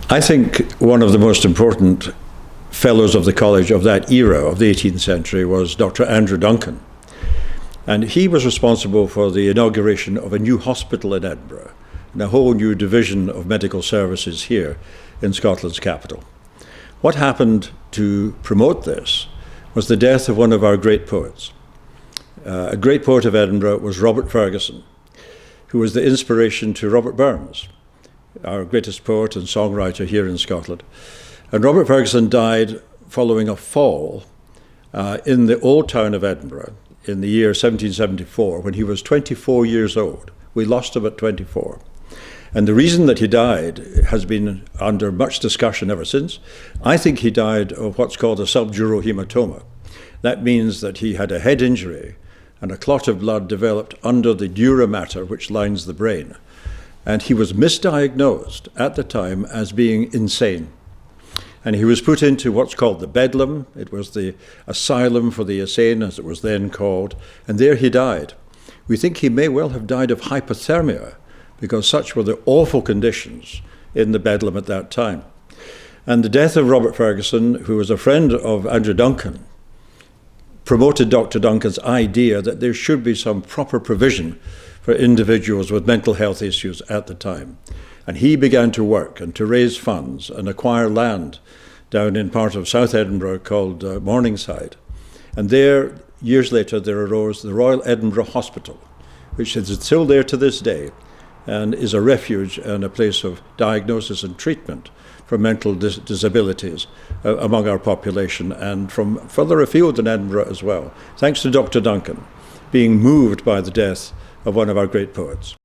I think one of the most important fellows of the college of that era, of the 18th century, was Dr. Andrew Duncan. And he was responsible for the inauguration of a new hospital in Edinburgh and a whole new division of medical services here in Scotland's capital. What happened to promote this was the death of one of our great poets. A great poet of Edinburgh was Robert Fergusson, who was the inspiration to Robert Burns, our greatest poet and songwriter here in Scotland. And Robert Fergusson died following a fall in the old town of Edinburgh in the year 1774, when he was 24 years old. We lost him at 24. And the reason that he died has been under much discussion ever since. I think he died of what's called a subdurohematoma. That means that he had a head injury and a clot of blood developed under the dura mater which lines the brain. And he was misdiagnosed at the time as being insane. And he was put into what's called the Bedlam. It was the asylum for the insane, as it was then called. And there he died. We think he may well have died of hypothermia, because such were the awful conditions in the Bedlam at that time. And the death of Robert Fergusson, who was a friend of Andrew Duncan, promoted Dr. Duncan's idea that there should be some proper provision for individuals with mental health issues at the time. And he began to work and to raise funds and acquire land down in part of South Edinburgh called Morningside. And there, years later, there arose the Royal Edinburgh Hospital, which is still there to this day and is a refuge and a place of diagnosis and treatment for mental disabilities among our population, and from further afield in Edinburgh as well, thanks to Dr. Duncan being moved by the death of one of our great poets.